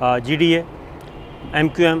GDA, MQM,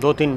2-3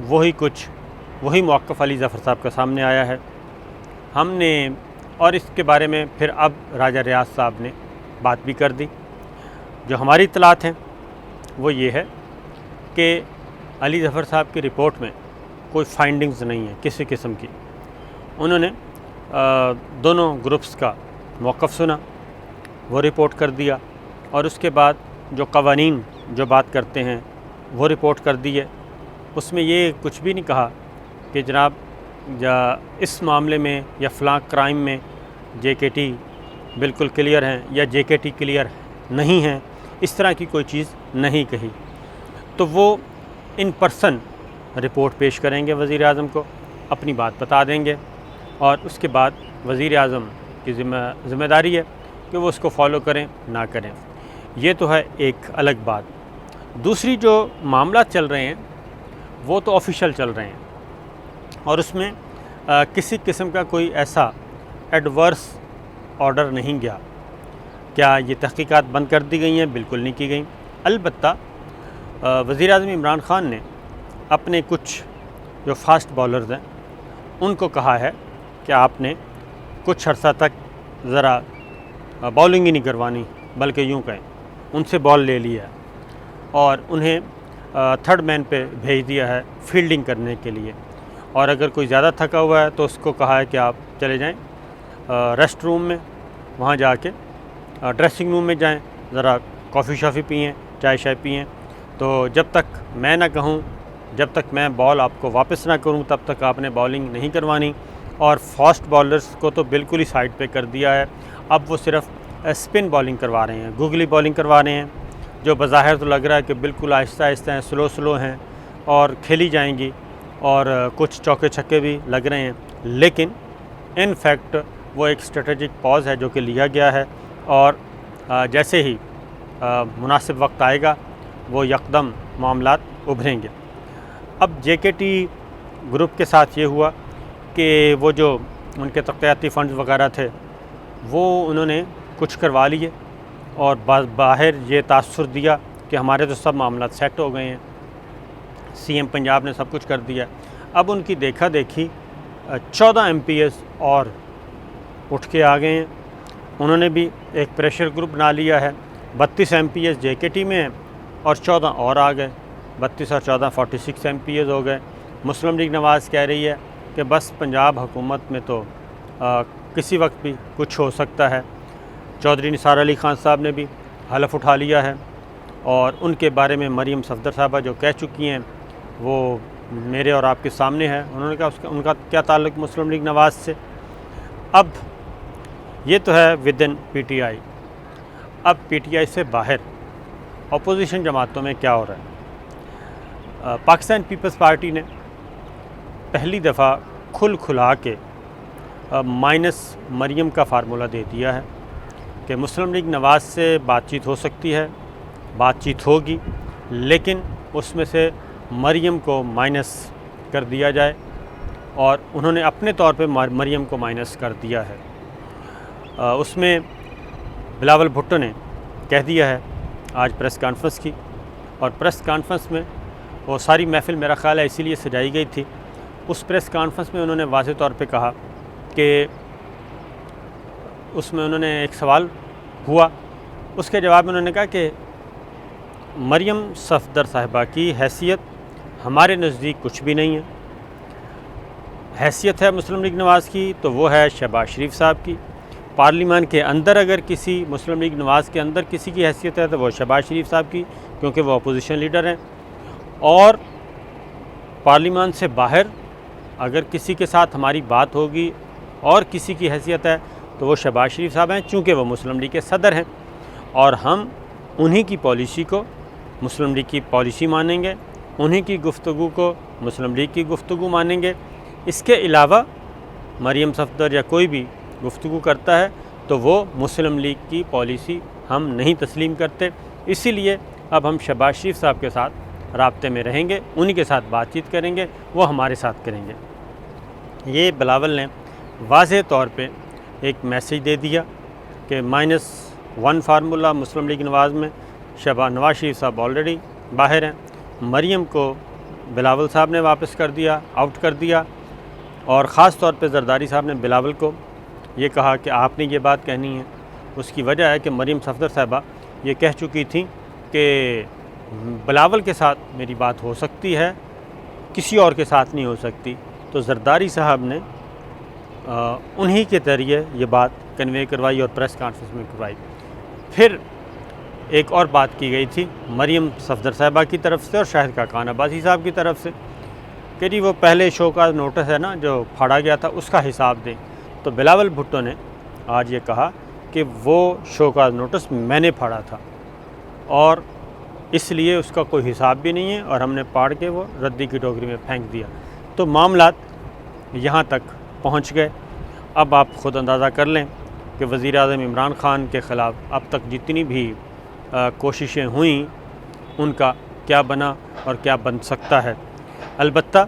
وہی موقف علی ظفر صاحب کا سامنے آیا ہے. ہم نے اور اس کے بارے میں پھر اب راجہ ریاض صاحب نے بات بھی کر دی. جو ہماری اطلاعات ہیں وہ یہ ہے کہ علی ظفر صاحب کی رپورٹ میں کوئی فائنڈنگز نہیں ہے کسی قسم کی. انہوں نے دونوں گروپس کا موقف سنا, وہ رپورٹ کر دیا, اور اس کے بعد جو قوانین جو بات کرتے ہیں وہ رپورٹ کر دی ہے. اس میں یہ کچھ بھی نہیں کہا کہ جناب اس معاملے میں یا فلاں کرائم میں جے کے ٹی بالکل کلیئر ہیں یا جے کے ٹی کلیئر نہیں ہیں, اس طرح کی کوئی چیز نہیں کہی. تو وہ ان پرسن رپورٹ پیش کریں گے وزیر اعظم کو, اپنی بات بتا دیں گے, اور اس کے بعد وزیر اعظم کی ذمہ داری ہے کہ وہ اس کو فالو کریں نہ کریں. یہ تو ہے ایک الگ بات. دوسری جو معاملات چل رہے ہیں وہ تو آفیشیل چل رہے ہیں, اور اس میں کسی قسم کا کوئی ایسا ایڈورس آرڈر نہیں گیا. کیا یہ تحقیقات بند کر دی گئی ہیں؟ بالکل نہیں کی گئیں. البتہ وزیر اعظم عمران خان نے اپنے کچھ جو فاسٹ بالرز ہیں ان کو کہا ہے کہ آپ نے کچھ عرصہ تک ذرا بالنگ ہی نہیں کروانی, بلکہ یوں کہیں ان سے بال لے لیا ہے, اور انہیں تھرڈ مین پہ بھیج دیا ہے فیلڈنگ کرنے کے لیے. اور اگر کوئی زیادہ تھکا ہوا ہے تو اس کو کہا ہے کہ آپ چلے جائیں ریسٹ روم میں, وہاں جا کے ڈریسنگ روم میں جائیں, ذرا کافی شافی پئیں, چائے شائے پئیں. تو جب تک میں نہ کہوں, جب تک میں بال آپ کو واپس نہ کروں, تب تک آپ نے بالنگ نہیں کروانی. اور فاسٹ بالرز کو تو بالکل ہی سائڈ پہ کر دیا ہے. اب وہ صرف اسپن بالنگ کروا رہے ہیں, گوگلی بالنگ کروا رہے ہیں, جو بظاہر تو لگ رہا ہے کہ بالکل آہستہ آہستہ ہیں, سلو ہیں, اور کھیلی جائیں گی, اور کچھ چوکے چھکے بھی لگ رہے ہیں. لیکن ان فیکٹ وہ ایک اسٹریٹجک پاز ہے جو کہ لیا گیا ہے, اور جیسے ہی مناسب وقت آئے گا وہ یکدم معاملات ابھریں گے. اب جے کے ٹی گروپ کے ساتھ یہ ہوا کہ وہ جو ان کے ترقیاتی فنڈز وغیرہ تھے وہ انہوں نے کچھ کروا لیے, اور باہر یہ تاثر دیا کہ ہمارے تو سب معاملات سیٹ ہو گئے ہیں, سی ایم پنجاب نے سب کچھ کر دیا. اب ان کی دیکھا دیکھی 14 ایم پی ایس اور اٹھ کے آ گئے ہیں. انہوں نے بھی ایک پریشر گروپ بنا لیا ہے. 32 ایم پی ایس جے کے ٹی میں ہیں اور 14 اور آ گئے, 32 اور 14 46 ایم پی ایس ہو گئے. مسلم لیگ نواز کہہ رہی ہے کہ بس پنجاب حکومت میں تو کسی وقت بھی کچھ ہو سکتا ہے. چودھری نثار علی خان صاحب نے بھی حلف اٹھا لیا ہے, اور ان کے بارے میں مریم صفدر صاحبہ جو کہہ چکی ہیں وہ میرے اور آپ کے سامنے ہے. انہوں نے کہا ان کا کیا تعلق مسلم لیگ نواز سے. اب یہ تو ہے with in P T I. اب پی ٹی آئی سے باہر اپوزیشن جماعتوں میں کیا ہو رہا ہے؟ پاکستان پیپلز پارٹی نے پہلی دفعہ کھلا کے مائنس مریم کا فارمولہ دے دیا ہے کہ مسلم لیگ نواز سے بات چیت ہو سکتی ہے, بات چیت ہوگی, لیکن اس میں سے مریم کو مائنس کر دیا جائے, اور انہوں نے اپنے طور پہ مریم کو مائنس کر دیا ہے. اس میں بلاول بھٹو نے کہہ دیا ہے آج پریس کانفرنس کی, اور پریس کانفرنس میں وہ ساری محفل میرا خیال ہے اسی لیے سجائی گئی تھی. اس پریس کانفرنس میں انہوں نے واضح طور پہ کہا کہ اس میں انہوں نے ایک سوال ہوا, اس کے جواب میں انہوں نے کہا کہ مریم صفدر صاحبہ کی حیثیت ہمارے نزدیک کچھ بھی نہیں ہے. حیثیت ہے مسلم لیگ نواز کی تو وہ ہے شہباز شریف صاحب کی. پارلیمان کے اندر اگر کسی مسلم لیگ نواز کے اندر کسی کی حیثیت ہے تو وہ شہباز شریف صاحب کی, کیونکہ وہ اپوزیشن لیڈر ہیں. اور پارلیمان سے باہر اگر کسی کے ساتھ ہماری بات ہوگی اور کسی کی حیثیت ہے تو وہ شہباز شریف صاحب ہیں, چونکہ وہ مسلم لیگ کے صدر ہیں, اور ہم انہی کی پالیسی کو مسلم لیگ کی پالیسی مانیں گے, انہی کی گفتگو کو مسلم لیگ کی گفتگو مانیں گے. اس کے علاوہ مریم صفدر یا کوئی بھی گفتگو کرتا ہے تو وہ مسلم لیگ کی پالیسی ہم نہیں تسلیم کرتے. اسی لیے اب ہم شہباز شریف صاحب کے ساتھ رابطے میں رہیں گے, انہی کے ساتھ بات چیت کریں گے, وہ ہمارے ساتھ کریں گے. یہ بلاول نے واضح طور پہ ایک میسیج دے دیا کہ -1 فارمولہ مسلم لیگ نواز میں نواز شریف صاحب آلریڈی باہر ہیں, مریم کو بلاول صاحب نے واپس کر دیا، آؤٹ کر دیا، اور خاص طور پہ زرداری صاحب نے بلاول کو یہ کہا کہ آپ نے یہ بات کہنی ہے۔ اس کی وجہ ہے کہ مریم صفدر صاحبہ یہ کہہ چکی تھیں کہ بلاول کے ساتھ میری بات ہو سکتی ہے، کسی اور کے ساتھ نہیں ہو سکتی۔ تو زرداری صاحب نے انہی کے ذریعے یہ بات کنوے کروائی اور پریس کانفرنس میں کروائی۔ پھر ایک اور بات کی گئی تھی مریم صفدر صاحبہ کی طرف سے اور شاہد خاقان عباسی صاحب کی طرف سے کہ جی وہ پہلے شو کا نوٹس ہے نا جو پھاڑا گیا تھا اس کا حساب دیں۔ تو بلاول بھٹو نے آج یہ کہا کہ وہ شو کا نوٹس میں نے پھاڑا تھا اور اس لیے اس کا کوئی حساب بھی نہیں ہے اور ہم نے پاڑ کے وہ ردی کی ٹوکری میں پھینک دیا۔ تو معاملات یہاں تک پہنچ گئے۔ اب آپ خود اندازہ کر لیں کہ وزیر اعظم عمران خان کے خلاف اب تک جتنی بھی کوششیں ہوئیں ان کا کیا بنا اور کیا بن سکتا ہے۔ البتہ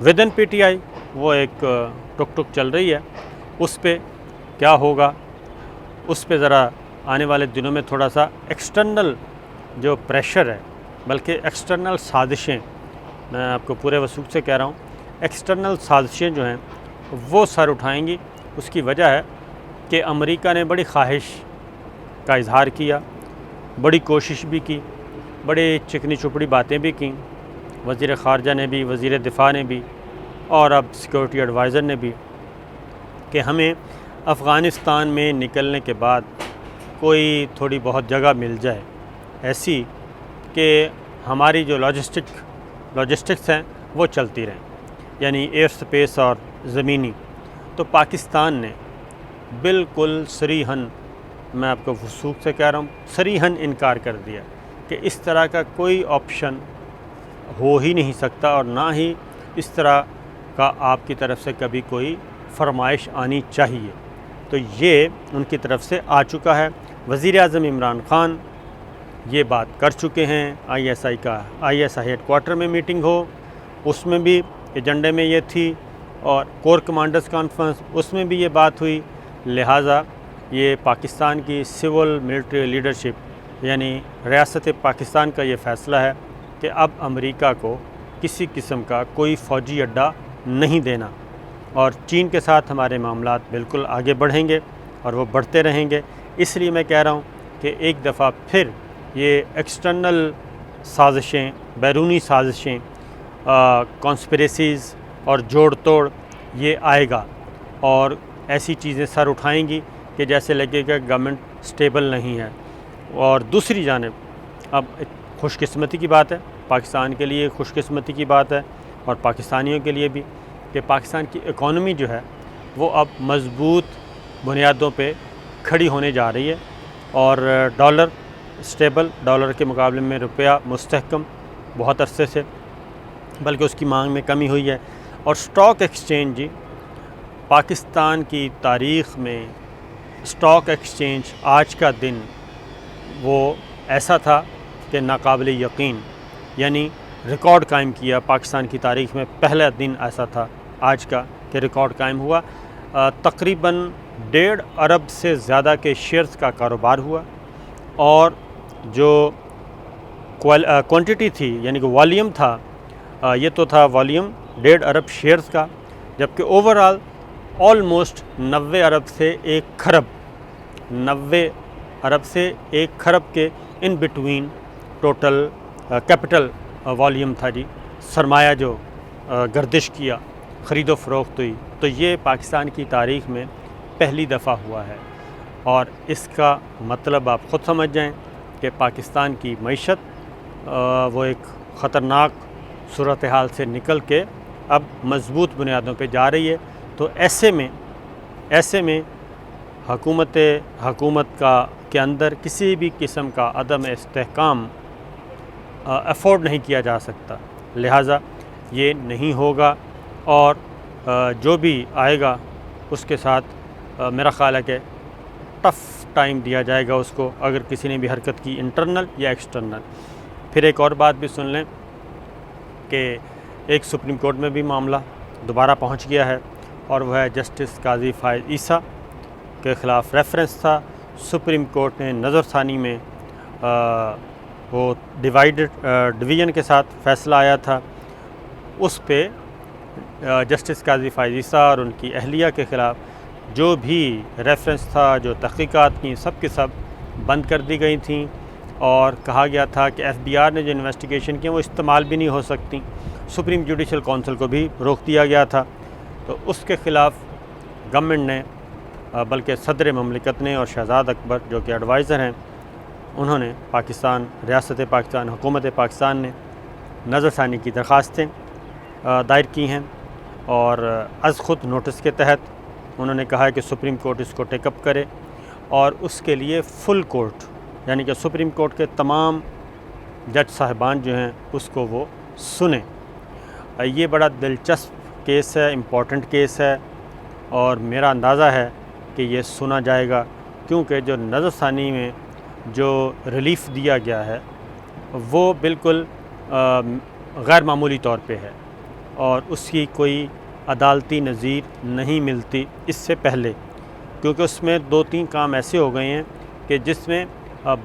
ودن پی ٹی آئی وہ ایک ٹک ٹک چل رہی ہے، اس پہ کیا ہوگا اس پہ ذرا آنے والے دنوں میں تھوڑا سا ایکسٹرنل جو پریشر ہے، بلکہ ایکسٹرنل سازشیں، میں آپ کو پورے وثوق سے کہہ رہا ہوں، ایکسٹرنل سازشیں جو ہیں وہ سر اٹھائیں گی۔ اس کی وجہ ہے کہ امریکہ نے بڑی خواہش کا اظہار کیا، بڑی کوشش بھی کی، بڑی چکنی چپڑی باتیں بھی کیں، وزیر خارجہ نے بھی، وزیر دفاع نے بھی، اور اب سیکورٹی ایڈوائزر نے بھی، کہ ہمیں افغانستان میں نکلنے کے بعد کوئی تھوڑی بہت جگہ مل جائے ایسی کہ ہماری جو لاجسٹکس ہیں وہ چلتی رہیں، یعنی ایئر سپیس اور زمینی۔ تو پاکستان نے بالکل صریحاً، میں آپ کو وثوق سے کہہ رہا ہوں، صریحاً انکار کر دیا کہ اس طرح کا کوئی آپشن ہو ہی نہیں سکتا اور نہ ہی اس طرح کا آپ کی طرف سے کبھی کوئی فرمائش آنی چاہیے۔ تو یہ ان کی طرف سے آ چکا ہے۔ وزیر اعظم عمران خان یہ بات کر چکے ہیں، I S I had quarter میں میٹنگ ہو اس میں بھی ایجنڈے میں یہ تھی، اور کور کمانڈرز کانفرنس اس میں بھی یہ بات ہوئی۔ لہٰذا یہ پاکستان کی سول ملٹری لیڈرشپ یعنی ریاست پاکستان کا یہ فیصلہ ہے کہ اب امریکہ کو کسی قسم کا کوئی فوجی اڈہ نہیں دینا، اور چین کے ساتھ ہمارے معاملات بالکل آگے بڑھیں گے اور وہ بڑھتے رہیں گے۔ اس لیے میں کہہ رہا ہوں کہ ایک دفعہ پھر یہ ایکسٹرنل سازشیں، بیرونی سازشیں، کانسپریسیز اور جوڑ توڑ یہ آئے گا، اور ایسی چیزیں سر اٹھائیں گی کہ جیسے لگے گا گورنمنٹ سٹیبل نہیں ہے۔ اور دوسری جانب اب خوش قسمتی کی بات ہے، پاکستان کے لیے خوش قسمتی کی بات ہے اور پاکستانیوں کے لیے بھی، کہ پاکستان کی اکانومی جو ہے وہ اب مضبوط بنیادوں پہ کھڑی ہونے جا رہی ہے، اور ڈالر سٹیبل، ڈالر کے مقابلے میں روپیہ مستحکم بہت عرصے سے، بلکہ اس کی مانگ میں کمی ہوئی ہے۔ اور سٹاک ایکسچینج، جی پاکستان کی تاریخ میں سٹاک ایکسچینج آج کا دن وہ ایسا تھا کہ ناقابل یقین، یعنی ریکارڈ قائم کیا پاکستان کی تاریخ میں، پہلا دن ایسا تھا آج کا کہ ریکارڈ قائم ہوا۔ تقریباً 1.5 ارب سے زیادہ کے شیئرز کا کاروبار ہوا، اور جو کوانٹٹی تھی یعنی کہ والیوم تھا، یہ تو تھا والیوم 1.5 ارب شیئرز کا، جبکہ اوورال آلموسٹ 90 ارب سے 1 کھرب، 90 ارب سے 1 کھرب کے in between total capital volume تھا جی، سرمایہ جو گردش کیا، خرید و فروخت ہوئی۔ تو یہ پاکستان کی تاریخ میں پہلی دفعہ ہوا ہے، اور اس کا مطلب آپ خود سمجھ جائیں کہ پاکستان کی معیشت وہ ایک خطرناک صورتحال سے نکل کے اب مضبوط بنیادوں پہ جا رہی ہے۔ تو ایسے میں حکومت کے اندر کسی بھی قسم کا عدم استحکام افورڈ نہیں کیا جا سکتا، لہٰذا یہ نہیں ہوگا، اور جو بھی آئے گا اس کے ساتھ میرا خیال ہے کہ ٹف ٹائم دیا جائے گا اس کو، اگر کسی نے بھی حرکت کی انٹرنل یا ایکسٹرنل۔ پھر ایک اور بات بھی سن لیں کہ ایک سپریم کورٹ میں بھی معاملہ دوبارہ پہنچ گیا ہے، اور وہ ہے جسٹس قاضی فائز عیسیٰ کے خلاف ریفرنس تھا۔ سپریم کورٹ نے نظر ثانی میں وہ ڈویژن کے ساتھ فیصلہ آیا تھا، اس پہ جسٹس قاضی فائز عیسیٰ اور ان کی اہلیہ کے خلاف جو بھی ریفرنس تھا، جو تحقیقات کی، سب کے سب بند کر دی گئی تھیں، اور کہا گیا تھا کہ ایف بی آر نے جو انویسٹیگیشن کی وہ استعمال بھی نہیں ہو سکتی۔ سپریم جوڈیشل کونسل کو بھی روک دیا گیا تھا۔ تو اس کے خلاف گورنمنٹ نے، بلکہ صدر مملکت نے اور شہزاد اکبر جو کہ ایڈوائزر ہیں، انہوں نے ریاست پاکستان، حکومت پاکستان نے نظر ثانی کی درخواستیں دائر کی ہیں، اور از خود نوٹس کے تحت انہوں نے کہا ہے کہ سپریم کورٹ اس کو ٹیک اپ کرے اور اس کے لیے فل کورٹ، یعنی کہ سپریم کورٹ کے تمام جج صاحبان جو ہیں اس کو وہ سنیں۔ یہ بڑا دلچسپ کیس ہے، امپورٹنٹ کیس ہے، اور میرا اندازہ ہے کہ یہ سنا جائے گا، کیونکہ جو نظر ثانی میں جو ریلیف دیا گیا ہے وہ بالکل غیر معمولی طور پہ ہے، اور اس کی کوئی عدالتی نظیر نہیں ملتی اس سے پہلے، کیونکہ اس میں 2-3 کام ایسے ہو گئے ہیں کہ جس میں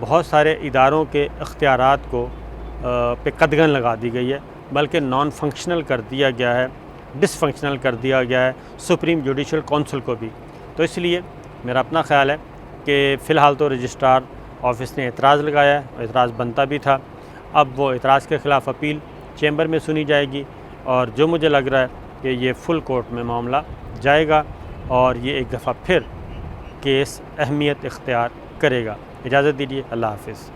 بہت سارے اداروں کے اختیارات کو پہ قدغن لگا دی گئی ہے، بلکہ نان فنکشنل کر دیا گیا ہے، ڈس فنکشنل کر دیا گیا ہے سپریم جوڈیشل کونسل کو بھی۔ تو اس لیے میرا اپنا خیال ہے کہ فی الحال تو رجسٹرار آفس نے اعتراض لگایا ہے، اور اعتراض بنتا بھی تھا۔ اب وہ اعتراض کے خلاف اپیل چیمبر میں سنی جائے گی، اور جو مجھے لگ رہا ہے کہ یہ فل کورٹ میں معاملہ جائے گا، اور یہ ایک دفعہ پھر کیس اہمیت اختیار کرے گا۔ اجازت دیجیے، اللہ حافظ۔